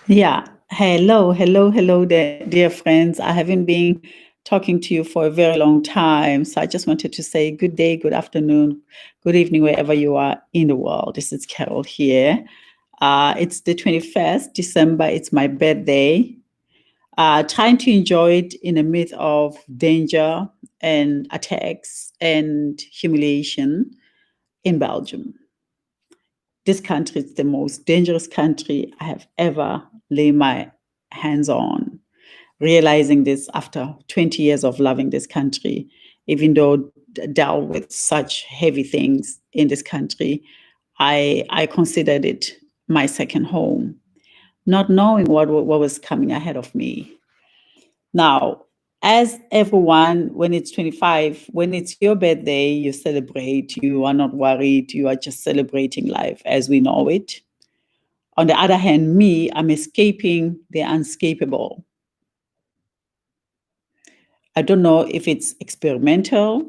Yeah. Hello, dear friends. I haven't been talking to you for a very long time. So I just wanted to say good day, good afternoon, good evening, wherever you are in the world. This is Carol here. It's the 21st December. It's my birthday. Trying to enjoy it in the midst of danger and attacks and humiliation in Belgium. This country is the most dangerous country I have ever laid my hands on. Realizing this after 20 years of loving this country, even though dealt with such heavy things in this country, I considered it my second home, not knowing what was coming ahead of me. Now, as everyone, when it's 25, when it's your birthday, you celebrate, you are not worried, you are just celebrating life as we know it. On the other hand, me, I'm escaping the unescapable. I don't know if it's experimental,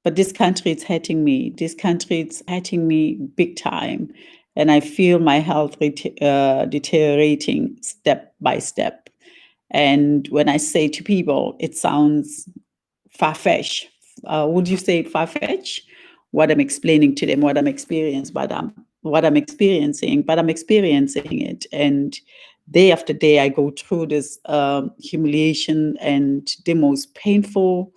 but this country is hurting me. This country is hurting me big time. And I feel my health deteriorating step by step. And when I say to people, it sounds far-fetched. Would you say far-fetched? What I'm explaining to them, what I'm experiencing, but I'm experiencing it. And day after day, I go through this humiliation and the most painful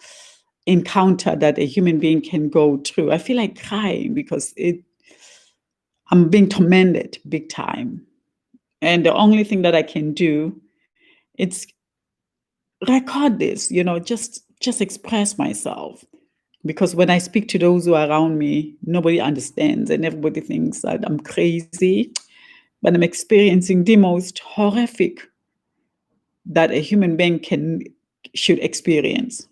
encounter that a human being can go through. I feel like crying because I'm being tormented big time. And the only thing that I can do, it's record this, just express myself. Because when I speak to those who are around me, nobody understands and everybody thinks that I'm crazy. But I'm experiencing the most horrific that a human being should experience.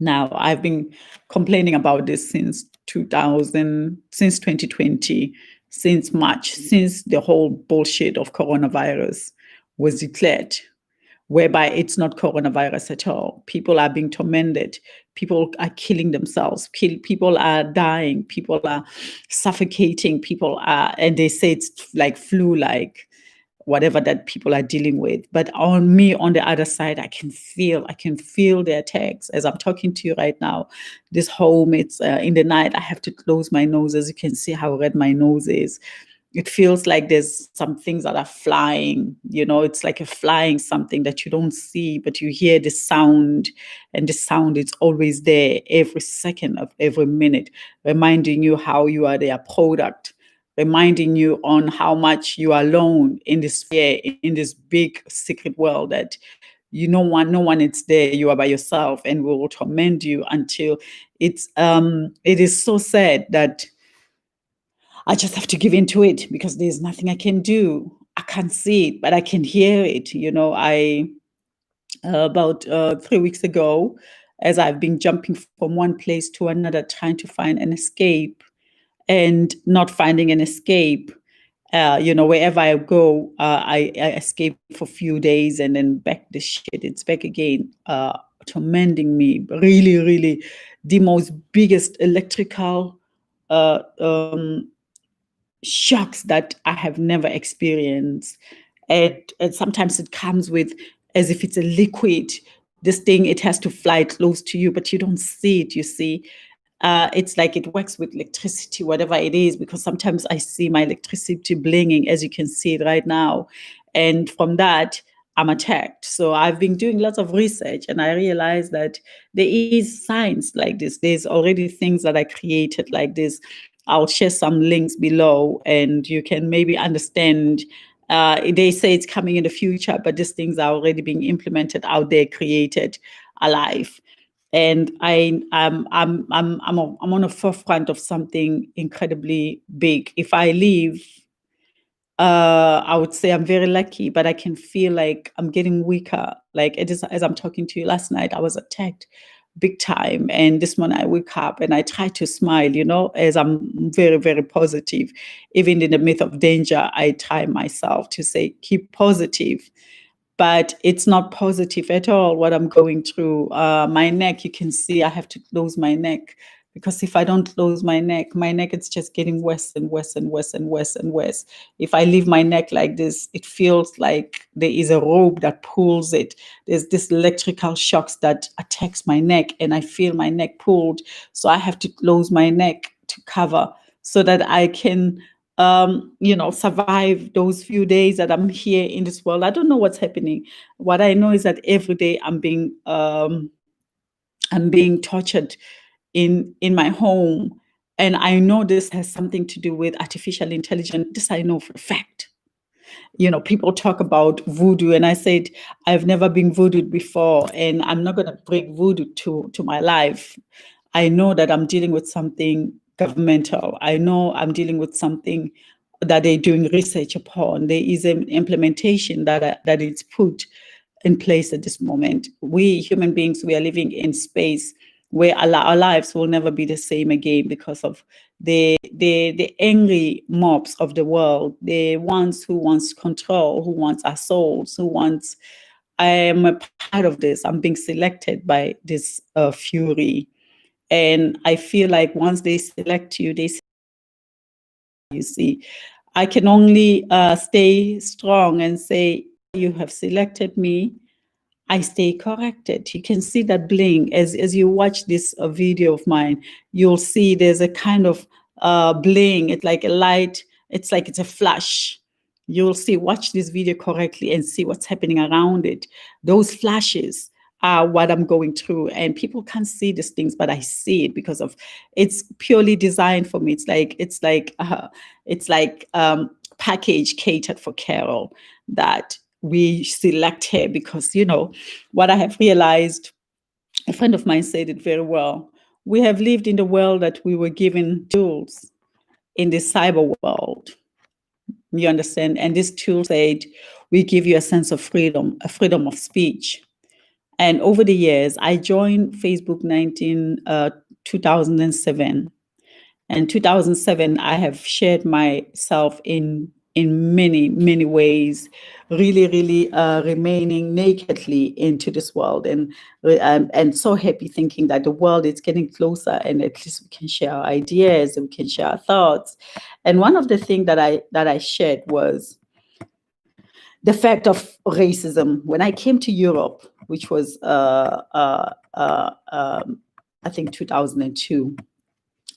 Now, I've been complaining about this since 2000, since 2020, since March, since the whole bullshit of coronavirus was declared, whereby it's not coronavirus at all. People are being tormented. People are killing themselves. People are dying. People are suffocating. And they say it's like flu, like whatever that people are dealing with. But on me, on the other side, I can feel the attacks as I'm talking to you right now. This home, it's in the night. I have to close my nose, as you can see how red my nose is. It feels like there's some things that are flying. It's like a flying something that you don't see, but you hear the sound, and the sound is always there every second of every minute, reminding you how you are their product, reminding you on how much you are alone in this sphere, in this big secret world that no one is there. You are by yourself, and will torment you until it is so sad that I just have to give into it because there's nothing I can do. I can't see it, but I can hear it. I about 3 weeks ago, as I've been jumping from one place to another, trying to find an escape and not finding an escape. Wherever I go, I escape for a few days and then back the shit. It's back again, tormenting me. Really, really, the most biggest electrical uh, um, shocks that I have never experienced. And sometimes it comes with as if it's a liquid. This thing, it has to fly close to you, but you don't see it, you see. It's like it works with electricity, whatever it is, because sometimes I see my electricity blinging, as you can see it right now. And from that, I'm attacked. So I've been doing lots of research and I realized that there is science like this. There's already things that I created like this. I'll share some links below and you can maybe understand. They say it's coming in the future, but these things are already being implemented out there, created, alive. And I'm on the forefront of something incredibly big. If I leave, I would say I'm very lucky, but I can feel like I'm getting weaker. Like it is, as I'm talking to you last night, I was attacked big time. And this morning I wake up and I try to smile, as I'm very, very positive. Even in the midst of danger, I try myself to say, keep positive. But it's not positive at all what I'm going through. My neck, you can see I have to close my neck because if I don't close my neck is just getting worse and worse and worse and worse and worse. If I leave my neck like this, it feels like there is a rope that pulls it. There's this electrical shocks that attacks my neck, and I feel my neck pulled. So I have to close my neck to cover so that I can survive those few days that I'm here in this world. I don't know what's happening. What I know is that every day I'm being tortured in my home. And I know this has something to do with artificial intelligence. This I know for a fact. People talk about voodoo, and I said, I've never been voodooed before, and I'm not going to bring voodoo to my life. I know that I'm dealing with something governmental. I know I'm dealing with something that they're doing research upon. There is an implementation that is put in place at this moment. We human beings, we are living in space where our lives will never be the same again because of the angry mobs of the world, the ones who wants control, who wants our souls, who wants. I am a part of this. I'm being selected by this fury, and I feel like once they select you, you see, I can only stay strong and say, you have selected me. I stay corrected. You can see that bling as you watch this video of mine. You'll see there's a kind of bling. It's like a light. It's like it's a flash. You'll see. Watch this video correctly and see what's happening around it. Those flashes are what I'm going through, and people can't see these things, but I see it because of it's purely designed for me. It's like package catered for Carol that we select her because what I have realized, a friend of mine said it very well. We have lived in the world that we were given tools in the cyber world. You understand? And this tool said, we give you a sense of freedom, a freedom of speech. And over the years, I joined Facebook 2007. And 2007, I have shared myself in many, many ways, really, really remaining nakedly into this world, and so happy thinking that the world is getting closer, and at least we can share our ideas and we can share our thoughts. And one of the things that I shared was the fact of racism. When I came to Europe, which was I think 2002.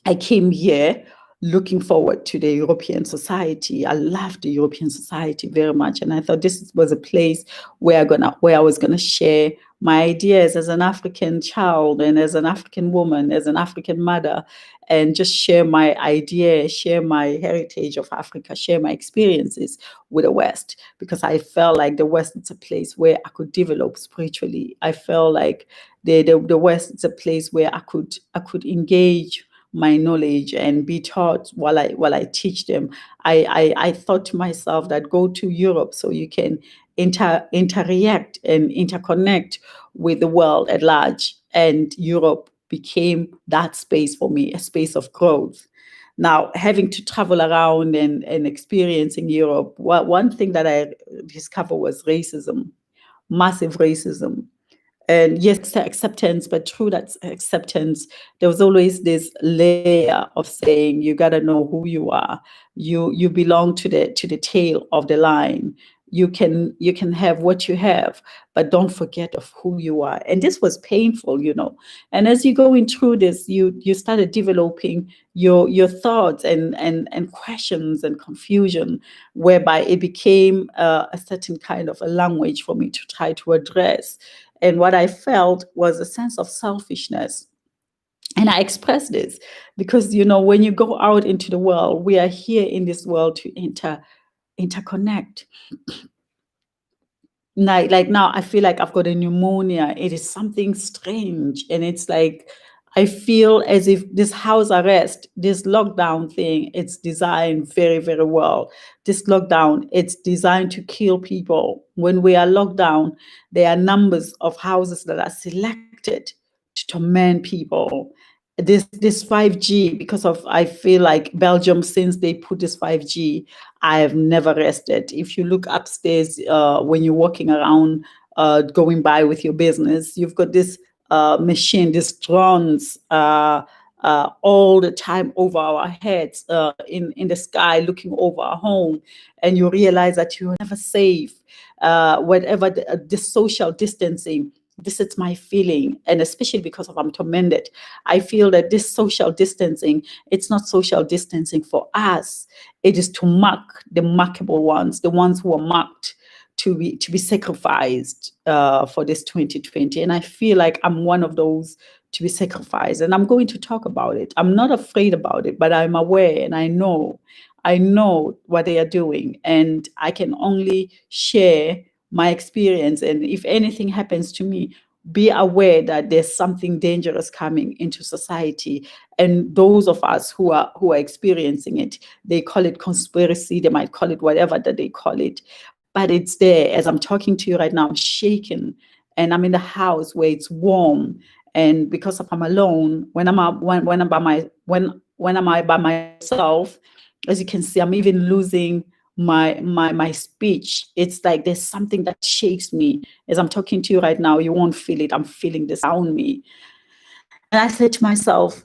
I came here looking forward to the European society. I loved the European society very much, and I thought this was a place where I was gonna share my ideas as an African child and as an African woman, as an African mother, and just share my ideas, share my heritage of Africa, share my experiences with the West, because I felt like the West is a place where I could develop spiritually. I felt like the West is a place where I could engage my knowledge and be taught while I teach them. I thought to myself that go to Europe so you can interact and interconnect with the world at large. And Europe became that space for me, a space of growth. Now, having to travel around and experiencing Europe, one thing that I discovered was racism, massive racism. And yes, acceptance, but through that acceptance, there was always this layer of saying you got to know who you are. You belong to the tail of the line. You can have what you have, but don't forget of who you are. And this was painful. And as you going through this, you started developing your thoughts and questions and confusion, whereby it became a certain kind of a language for me to try to address. And what I felt was a sense of selfishness. And I expressed this because, when you go out into the world, we are here in this world to interconnect. Like now, I feel like I've got a pneumonia. It is something strange. And it's like, I feel as if this house arrest, this lockdown thing, it's designed very, very well. This lockdown, it's designed to kill people. When we are locked down, there are numbers of houses that are selected to torment people. This 5G, because of I feel like Belgium, since they put this 5G, I have never rested. If you look upstairs when you're walking around, going by with your business, you've got this machine, these drones all the time over our heads, in the sky, looking over our home, and you realize that you're never safe. Whatever the social distancing, this is my feeling, and especially because of I'm tormented, I feel that this social distancing, it's not social distancing for us. It is to mark the markable ones, the ones who are marked to be sacrificed for this 2020. And I feel like I'm one of those to be sacrificed. And I'm going to talk about it. I'm not afraid about it, but I'm aware and I know what they are doing. And I can only share my experience. And if anything happens to me, be aware that there's something dangerous coming into society. And those of us who are experiencing it, they call it conspiracy, they might call it whatever that they call it. But it's there. As I'm talking to you right now, I'm shaking, and I'm in the house where it's warm. And because if I'm alone, when am I by myself, as you can see, I'm even losing my speech. It's like there's something that shakes me. As I'm talking to you right now, you won't feel it. I'm feeling this around me. And I said to myself,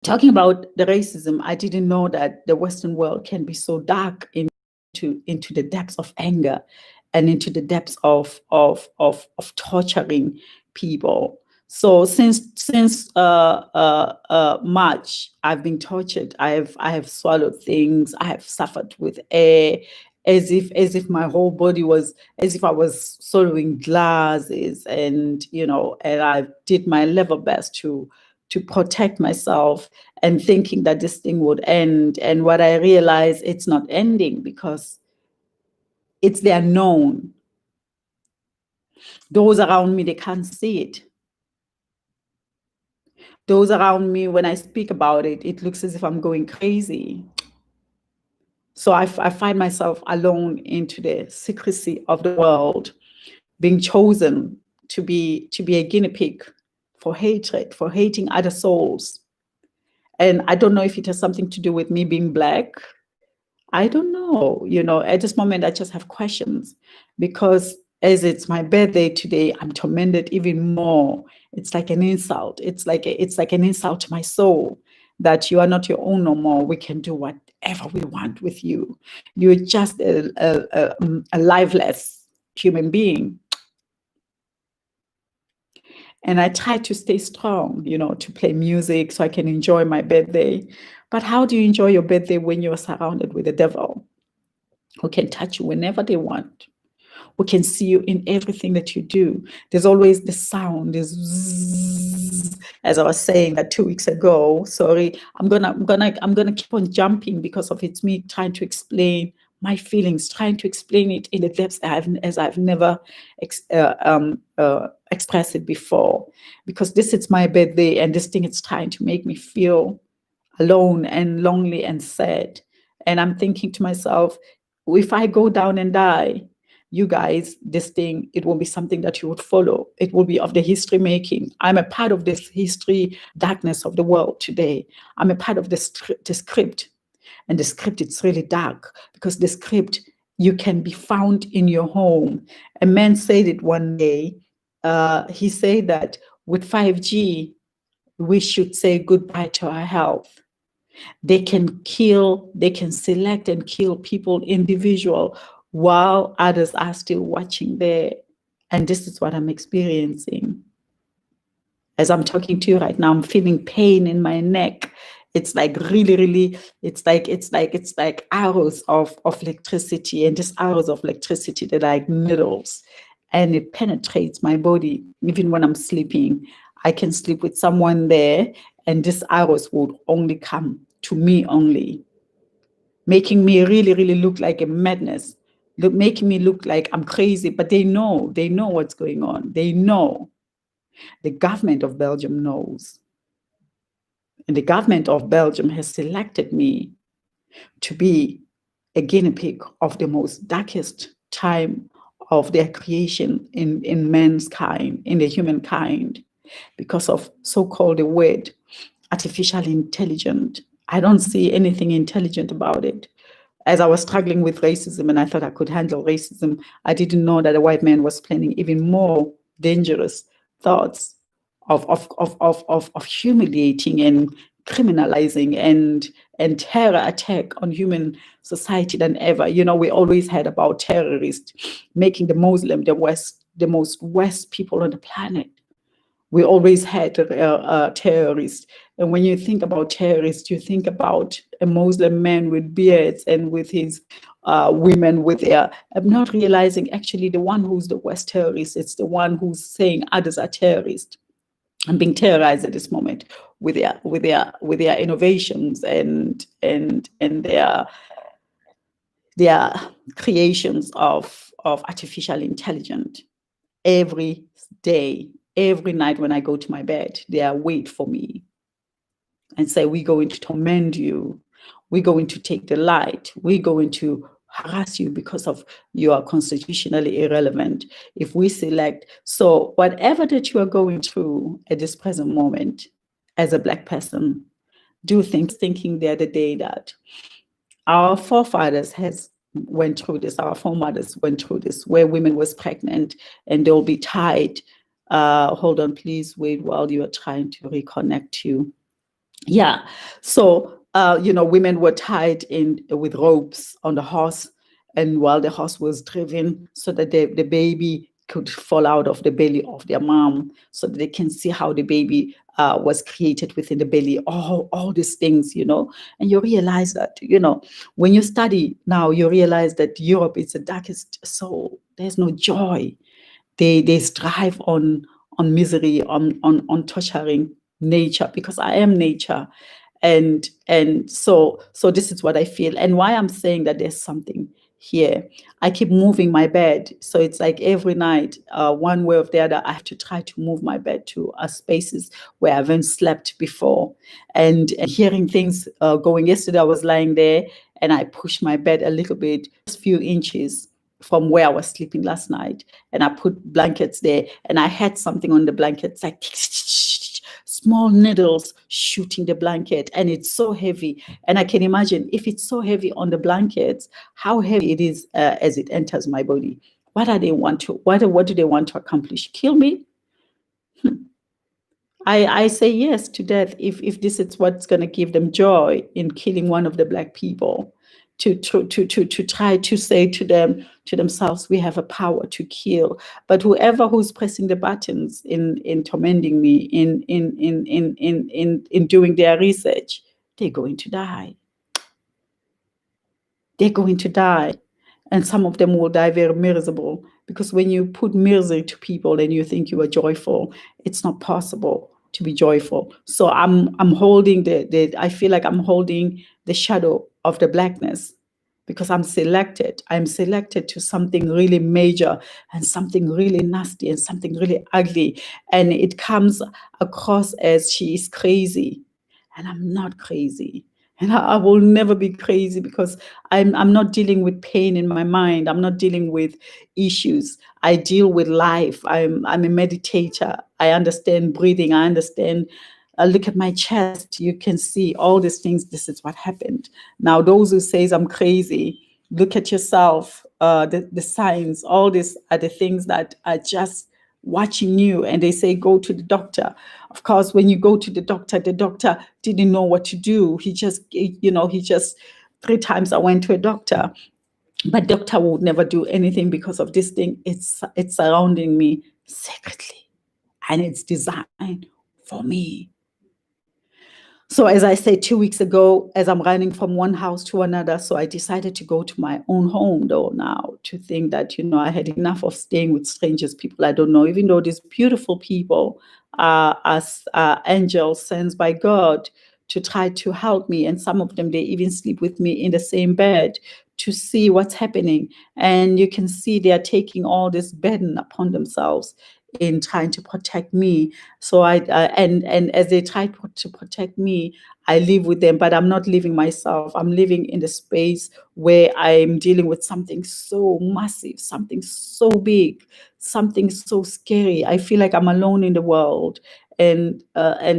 talking about the racism, I didn't know that the Western world can be so dark into the depths of anger and into the depths of torturing people. So since March, I've been tortured. I have swallowed things. I have suffered with air, as if my whole body was, as if I was swallowing glasses, and and I did my level best to protect myself, and thinking that this thing would end. And what I realized, it's not ending, because it's the unknown. Those around me, they can't see it. Those around me, when I speak about it, it looks as if I'm going crazy. So I find myself alone into the secrecy of the world, being chosen to be a guinea pig for hatred, for hating other souls. And I don't know if it has something to do with me being Black. I don't know. At this moment, I just have questions, because as it's my birthday today, I'm tormented even more. It's like an insult. It's like an insult to my soul, that you are not your own no more. We can do whatever we want with you. You're just a lifeless human being. And I try to stay strong, to play music so I can enjoy my birthday. But how do you enjoy your birthday when you're surrounded with the devil, who can touch you whenever they want, who can see you in everything that you do? There's always the sound, there's zzz, as I was saying that 2 weeks ago. Sorry, I'm gonna keep on jumping, because of it's me trying to explain my feelings, trying to explain it in the depths as I've never expressed it before. Because this is my birthday, and this thing is trying to make me feel alone and lonely and sad. And I'm thinking to myself, if I go down and die, you guys, this thing, it will be something that you would follow. It will be of the history making. I'm a part of this history darkness of the world today. I'm a part of the script. And the script, it's really dark, because the script, you can be found in your home. A man said it one day. He said that with 5G, we should say goodbye to our health. They can select and kill people individual, while others are still watching there. And this is what I'm experiencing. As I'm talking to you right now, I'm feeling pain in my neck. It's like really, really, it's like arrows of electricity, and these arrows of electricity, they're like needles, and it penetrates my body. Even when I'm sleeping, I can sleep with someone there, and these arrows would only come to me only, making me really, really look like a madness, making me look like I'm crazy. But they know what's going on. They know. The government of Belgium knows. And the government of Belgium has selected me to be a guinea pig of the most darkest time of their creation in mankind, in the humankind, because of so-called the word artificial intelligence. I don't see anything intelligent about it. As I was struggling with racism and I thought I could handle racism, I didn't know that a white man was planning even more dangerous thoughts of humiliating and criminalizing and terror attack on human society than ever. We always heard about terrorists making the most West people on the planet. We always had terrorists. And when you think about terrorists, you think about a Muslim man with beards and with his women with their, not realizing actually the one who's the worst terrorist, it's the one who's saying others are terrorists and being terrorized at this moment with their innovations and their creations of artificial intelligence. Every day, every night when I go to my bed, they are wait for me and say, we're going to torment you. We're going to take the light. We're going to harass you because of you are constitutionally irrelevant. If we select, so whatever that you are going through at this present moment as a Black person, do things thinking the other day that our forefathers has went through this, our foremothers went through this, where women was pregnant and they'll be tied. Hold on, please wait while you are trying to reconnect you. Yeah. So, women were tied in with ropes on the horse, and while the horse was driven, so that the baby could fall out of the belly of their mom, so that they can see how the baby was created within the belly. All these things, and you realize that, when you study now, you realize that Europe is the darkest soul. There's no joy. They strive on misery, on torturing nature, because I am nature. And so this is what I feel, and why I'm saying that there's something here. I keep moving my bed, so it's like every night, one way or the other, I have to try to move my bed to spaces where I haven't slept before, and hearing things going. Yesterday I was lying there and I pushed my bed a little bit, just a few inches from where I was sleeping last night, and I put blankets there, and I had something on the blankets, like small needles shooting the blanket, and it's so heavy. And I can imagine, if it's so heavy on the blankets, how heavy it is as it enters my body. What do they want to accomplish? Kill me? I say yes to death if this is what's going to give them joy in killing one of the Black people, to try to say to themselves, we have a power to kill. But whoever who's pressing the buttons in tormenting me, in doing their research, they're going to die. They're going to die. And some of them will die very miserable, because when you put misery to people and you think you are joyful, it's not possible to be joyful. So I'm holding I feel like I'm holding the shadow of the Blackness, because I'm selected to something really major and something really nasty and something really ugly. And it comes across as she is crazy. And I'm not crazy. And I will never be crazy, because I'm not dealing with pain in my mind. I'm not dealing with issues. I deal with life. I'm a meditator. I understand breathing. I understand. Look at my chest. You can see all these things. This is what happened. Now, those who says I'm crazy, look at yourself. The signs. All these are the things that are just watching you, and they say go to the doctor. Of course, when you go to the doctor didn't know what to do. He just 3 times I went to a doctor, but doctor would never do anything, because of this thing. It's surrounding me secretly, and it's designed for me. So, as I said 2 weeks ago, as I'm running from one house to another, so I decided to go to my own home, though, now, to think that, I had enough of staying with strangers, people I don't know, even though these beautiful people are as angels sent by God to try to help me. And some of them, they even sleep with me in the same bed to see what's happening. And you can see they are taking all this burden upon themselves in trying to protect me. So and as they try to protect me, I live with them, but I'm not living myself. I'm living in the space where I'm dealing with something so massive, something so big, something so scary. I feel like I'm alone in the world, and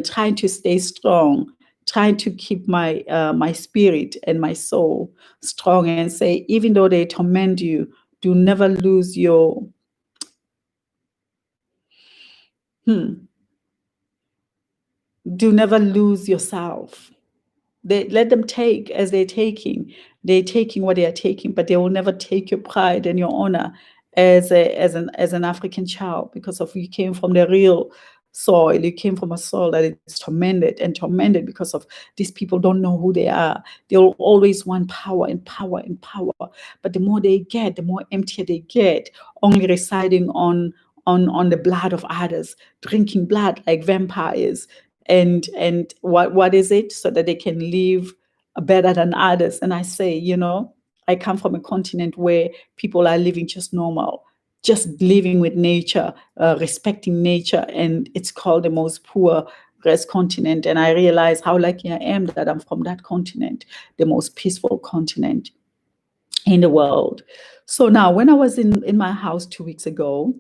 trying to stay strong, trying to keep my spirit and my soul strong, and say, even though they torment you, do never lose your. Hmm. Do never lose yourself. They let them take as they're taking. They're taking what they are taking, but they will never take your pride and your honor as an African child, because of you came from the real soil. You came from a soil that is tormented because of these people don't know who they are. They'll always want power and power and power. But the more they get, the more emptier they get, only residing on the blood of others, drinking blood like vampires. And what is it? So that they can live better than others. And I say, I come from a continent where people are living just normal, just living with nature, respecting nature, and it's called the most poorest continent. And I realize how lucky I am that I'm from that continent, the most peaceful continent in the world. So now, when I was in my house 2 weeks ago,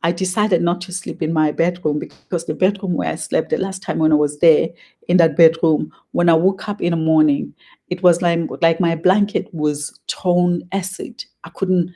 I decided not to sleep in my bedroom, because the bedroom where I slept the last time when I was there, in that bedroom, when I woke up in the morning, it was like my blanket was thrown acid. I couldn't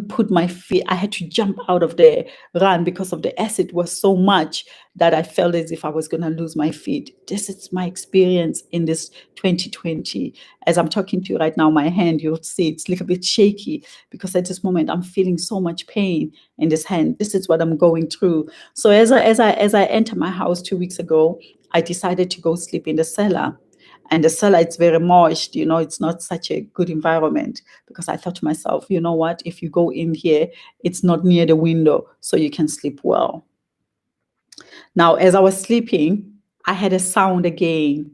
put my feet. I had to jump out of there, run, because of the acid was so much that I felt as if I was going to lose my feet. This is my experience in this 2020. As I'm talking to you right now, my hand, you'll see it's a little bit shaky, because at this moment I'm feeling so much pain in this hand. This is what I'm going through. So as I enter my house 2 weeks ago, I decided to go sleep in the cellar. And the cellar, it's very moist, it's not such a good environment, because I thought to myself, you know what, if you go in here, it's not near the window, so you can sleep well. Now, as I was sleeping, I had a sound again,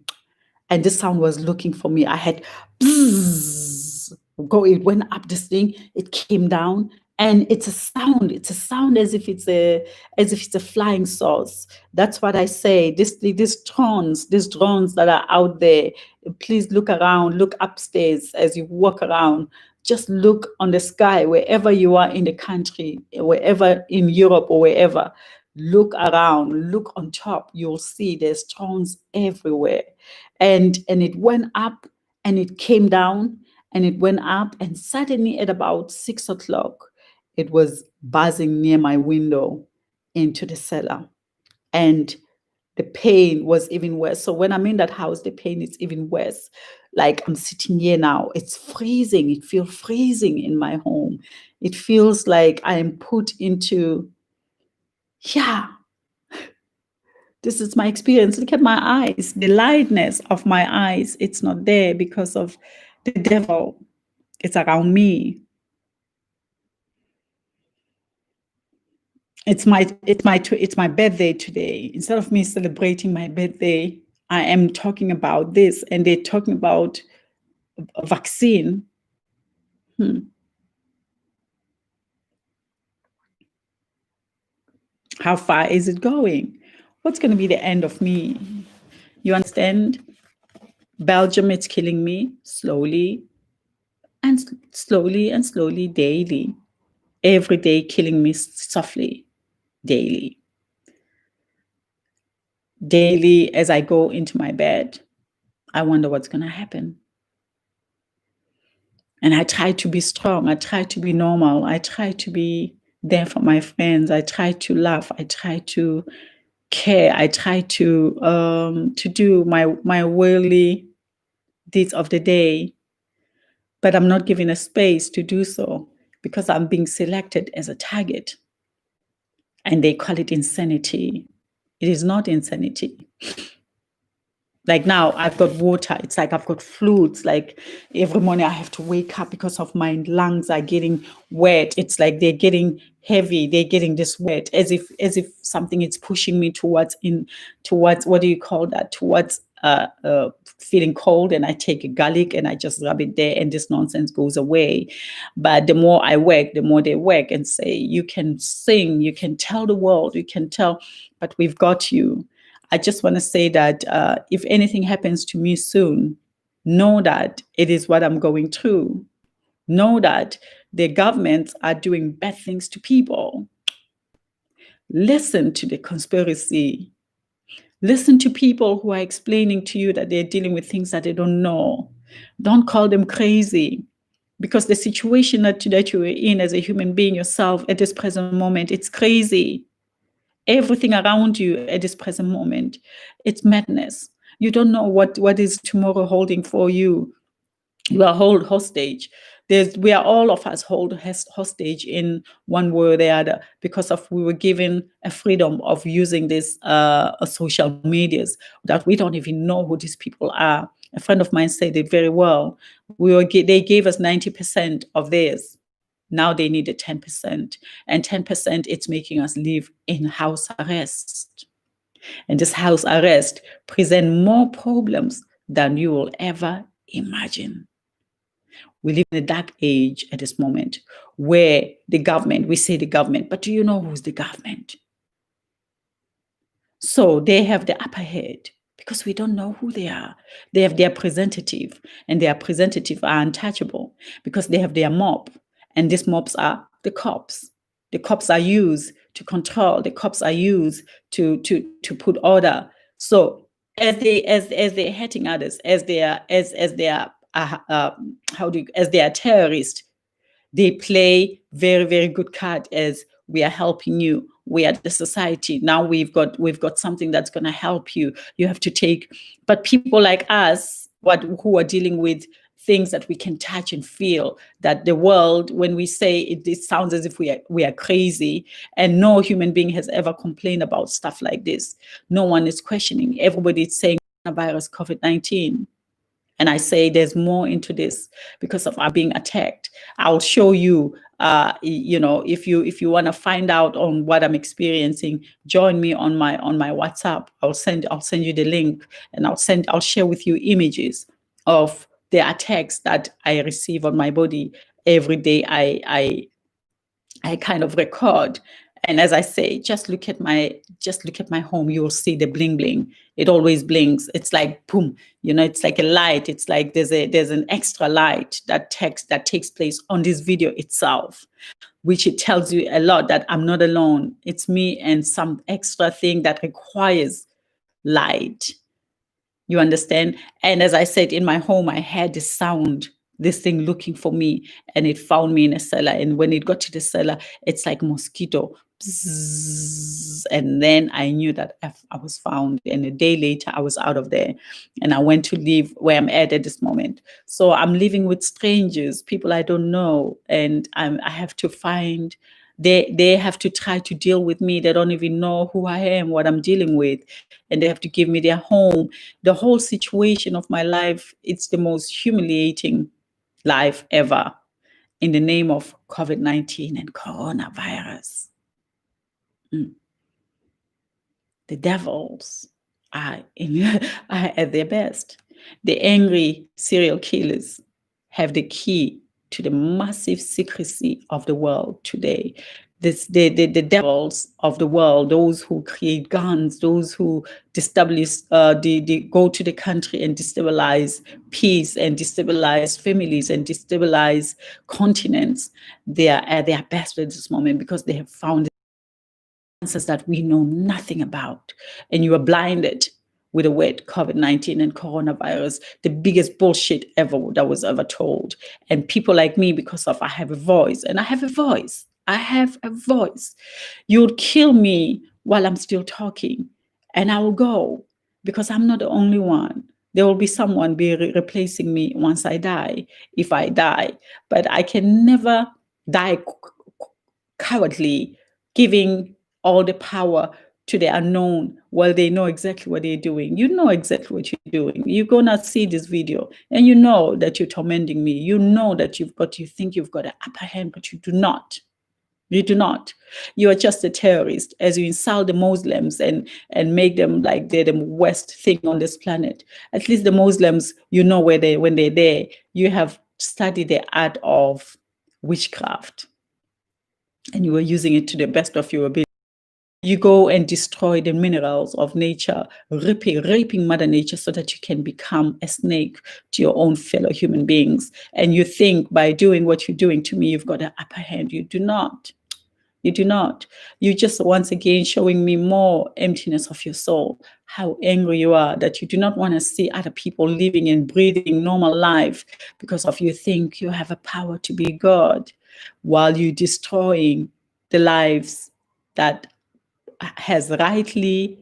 and this sound was looking for me. I had bzzz, it went up this thing, it came down, and it's a sound. It's a sound as if it's a flying sauce. That's what I say. These drones that are out there. Please look around, look upstairs as you walk around. Just look on the sky wherever you are in the country, wherever in Europe or wherever. Look around, look on top. You'll see there's drones everywhere, and it went up and it came down and it went up, and suddenly at about 6 o'clock it was buzzing near my window into the cellar, and the pain was even worse. So when I'm in that house, the pain is even worse. Like, I'm sitting here now, it's freezing. It feels freezing in my home. It feels like I am put into, yeah, this is my experience. Look at my eyes, the lightness of my eyes. It's not there because of the devil. It's around me. It's my birthday today. Instead of me celebrating my birthday, I am talking about this, and they're talking about a vaccine. How far is it going? What's going to be the end of me? You understand? Belgium, it's killing me slowly and slowly and slowly, daily. Every day, killing me softly, daily. Daily, as I go into my bed, I wonder what's going to happen. And I try to be strong. I try to be normal. I try to be there for my friends. I try to laugh. I try to care. I try to do my worldly deeds of the day. But I'm not given a space to do so, because I'm being selected as a target. And they call it insanity. It is not insanity. Like, now I've got water. It's like I've got fluids. Like, every morning I have to wake up because of my lungs are getting wet. It's like they're getting heavy. They're getting this wet, as if something is pushing me towards what do you call that? Towards feeling cold, and I take a garlic and I just rub it there, and this nonsense goes away. But the more I work, the more they work and say, you can sing, you can tell the world, you can tell, but we've got you. I just want to say that if anything happens to me soon, know that it is what I'm going through. Know that the governments are doing bad things to people. Listen to the conspiracy. Listen to people who are explaining to you that they're dealing with things that they don't know. Don't call them crazy, because the situation that you're in as a human being yourself at this present moment, it's crazy. everything around you at this present moment. It's madness. You don't know what is tomorrow holding for you. You are hold hostage. We are all of us hold hostage in one way or the other, because of we were given a freedom of using this social medias that we don't even know who these people are. A friend of mine said it very well. They gave us 90% of theirs. Now they needed 10%, and 10% it's making us live in house arrest. And this house arrest present more problems than you will ever imagine. We live in a dark age at this moment where the government, we say the government, but do you know who's the government? So they have the upper head because we don't know who they are. They have their representative, and their representative are untouchable because they have their mob, and these mobs are the cops. The cops are used to control. The cops are used to put order. So as they're hurting others, as they are as they are terrorists, they play very, very good card as we are helping you. We are the society. Now we've got something that's going to help you. You have to take. But people like us, who are dealing with things that we can touch and feel, that the world, when we say it, it sounds as if we are crazy, and no human being has ever complained about stuff like this. No one is questioning. Everybody is saying coronavirus, COVID-19. And I say there's more into this because of our being attacked. I'll show you, if you want to find out on what I'm experiencing, join me on my WhatsApp. I'll send you the link, and I'll share with you images of the attacks that I receive on my body every day. I kind of record. And as I say, just look at my home. You'll see the bling bling. It always blinks. It's like boom. It's like a light. It's like there's an extra light that takes place on this video itself, which it tells you a lot that I'm not alone. It's me and some extra thing that requires light. You understand? And as I said, in my home, I had this sound, this thing looking for me, and it found me in a cellar. And when it got to the cellar, it's like mosquito. Bzzz. And then I knew that I was found. And a day later, I was out of there. And I went to live where I'm at this moment. So I'm living with strangers, people I don't know. And I have to find, they have to try to deal with me. They don't even know who I am, what I'm dealing with. And they have to give me their home. The whole situation of my life, it's the most humiliating life ever, in the name of COVID-19 and coronavirus. The devils are are at their best. The angry serial killers have the key to the massive secrecy of the world today. The devils of the world, those who create guns, those who destabilize, go to the country and destabilize peace and destabilize families and destabilize continents, they are at their best at this moment because they have found answers that we know nothing about. And you are blinded with the word COVID-19 and coronavirus, the biggest bullshit ever that was ever told. And people like me, because of I have a voice, and I have a voice. I have a voice. You'll kill me while I'm still talking, and I will go, because I'm not the only one. There will be someone replacing me once I die, if I die. But I can never die cowardly, giving all the power to the unknown while they know exactly what they're doing. You know exactly what you're doing. You're gonna see this video and you know that you're tormenting me. You know that you think you've got an upper hand, but you do not. You do not. You are just a terrorist as you insult the Muslims and make them like they're the worst thing on this planet. At least the Muslims, when they're there, you have studied the art of witchcraft, and you are using it to the best of your ability. You go and destroy the minerals of nature, raping Mother Nature so that you can become a snake to your own fellow human beings. And you think by doing what you're doing to me, you've got an upper hand. You do not. You do not. You just once again showing me more emptiness of your soul, how angry you are that you do not want to see other people living and breathing normal life because of you think you have a power to be God while you're destroying the lives that has rightly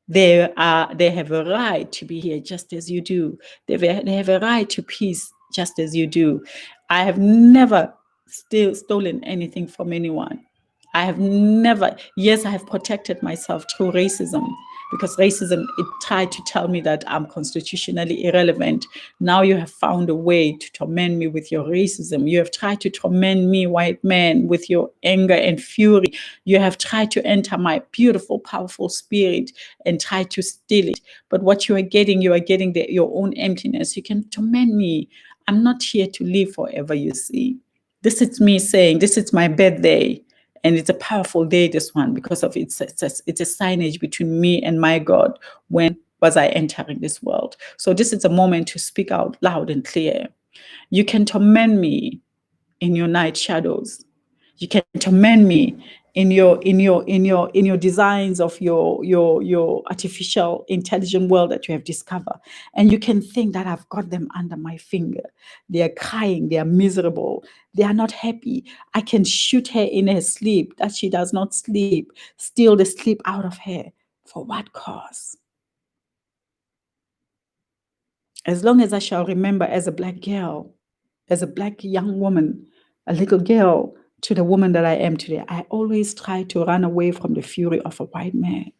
they have a right to be here just as you do. They have a right to peace just as you do. I have never still stolen anything from anyone. I have never, yes, I have protected myself through racism, because racism, it tried to tell me that I'm constitutionally irrelevant. Now you have found a way to torment me with your racism. You have tried to torment me, white man, with your anger and fury. You have tried to enter my beautiful, powerful spirit and try to steal it. But what you are getting your own emptiness. You can torment me. I'm not here to live forever, you see. This is me saying, this is my birthday. And it's a powerful day, this one, because of it's a signage between me and my God. When was I entering this world? So this is a moment to speak out loud and clear. You can torment me in your night shadows. You can torment me in your designs of your artificial intelligent world that you have discovered. And you can think that I've got them under my finger. They are crying, they are miserable, they are not happy. I can shoot her in her sleep, that she does not sleep, steal the sleep out of her. For what cause? As long as I shall remember, as a black girl, as a black young woman, a little girl, to the woman that I am today, I always try to run away from the fury of a white man.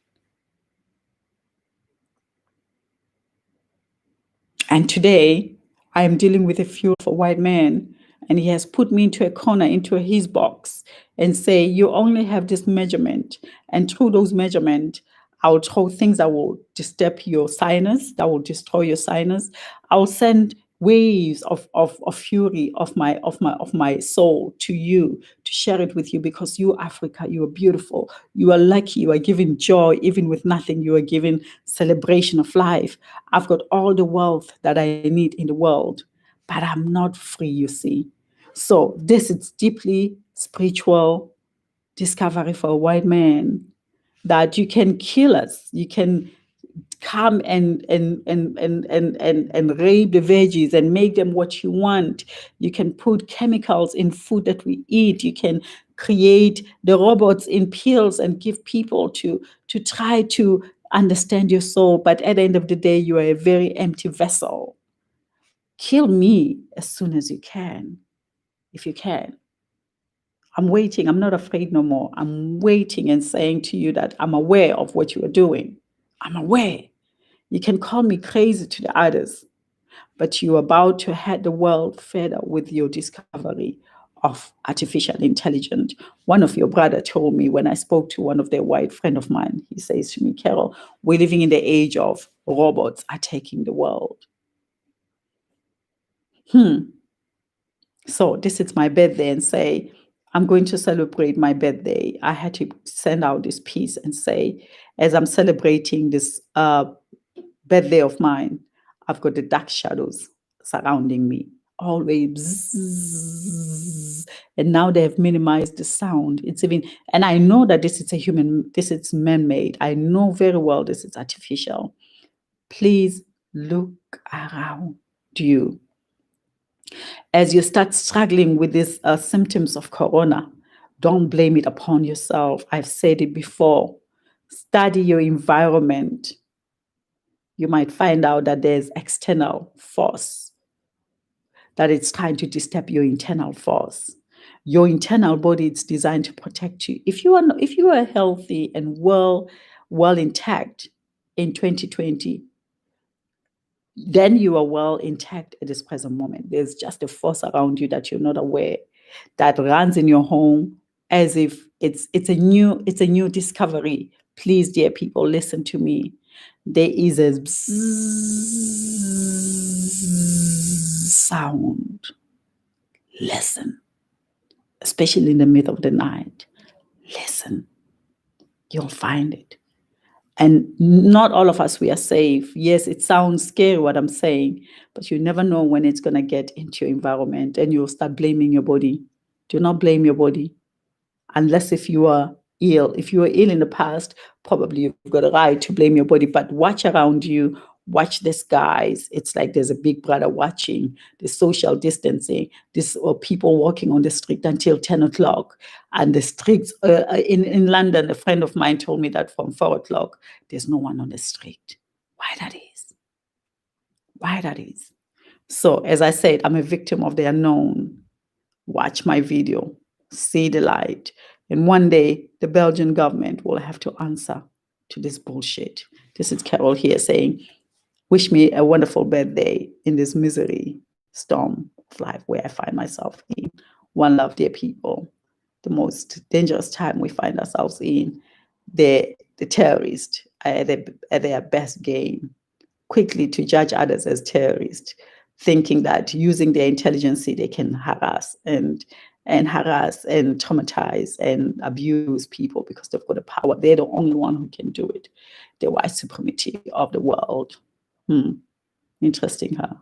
And today, I am dealing with the fury of a white man, and he has put me into a corner, into his box, and say, you only have this measurement. And through those measurements, I'll throw things that will disturb your sinus, that will destroy your sinus. I'll send waves of fury of my soul to you, to share it with you, because you, Africa, you are beautiful, you are lucky, you are giving joy even with nothing, you are giving celebration of life. I've got all the wealth that I need in the world, but I'm not free, you see. So this is deeply spiritual discovery for a white man, that you can kill us, you can come and rape the veggies and make them what you want. You can put chemicals in food that we eat. You can create the robots in pills and give people to try to understand your soul. But at the end of the day, you are a very empty vessel. Kill me as soon as you can, if you can. I'm waiting. I'm not afraid no more. I'm waiting and saying to you that I'm aware of what you are doing. I'm aware. You can call me crazy to the others, but you're about to head the world further with your discovery of artificial intelligence. One of your brother told me, when I spoke to one of their white friend of mine, he says to me, Carol, we're living in the age of robots are taking the world. So this is my birthday, and say, I'm going to celebrate my birthday. I had to send out this piece and say, as I'm celebrating this birthday of mine, I've got the dark shadows surrounding me, always bzzz. And now they have minimized the sound. It's even, and I know that this is man-made. I know very well this is artificial. Please look around you. As you start struggling with these symptoms of corona, don't blame it upon yourself. I've said it before. Study your environment. You might find out that there's external force, that it's trying to disturb your internal force. Your internal body is designed to protect you. If you are healthy and well intact in 2020, then you are well intact at this present moment. There's just a force around you that you're not aware, that runs in your home as if it's a new discovery. Please, dear people, listen to me. There is a sound. Listen, especially in the middle of the night. Listen, you'll find it. And not all of us, we are safe. Yes, it sounds scary what I'm saying, but you never know when it's going to get into your environment and you'll start blaming your body. Do not blame your body. Unless if you are ill. If you were ill in the past, probably you've got a right to blame your body, but watch around you, watch this, guys. It's like there's a big brother watching, the social distancing, this people walking on the street until 10 o'clock. And the streets in London, a friend of mine told me that from 4 o'clock, there's no one on the street. Why that is? Why that is? So, as I said, I'm a victim of the unknown. Watch my video, see the light. And one day, the Belgian government will have to answer to this bullshit. This is Carol here saying, wish me a wonderful birthday in this misery storm of life where I find myself in. One love, dear people. The most dangerous time we find ourselves in. The terrorists are at their best game, quickly to judge others as terrorists, thinking that using their intelligence they can harass and harass and traumatize and abuse people because they've got the power. They're the only one who can do it. The white supremacy of the world. Interesting, huh?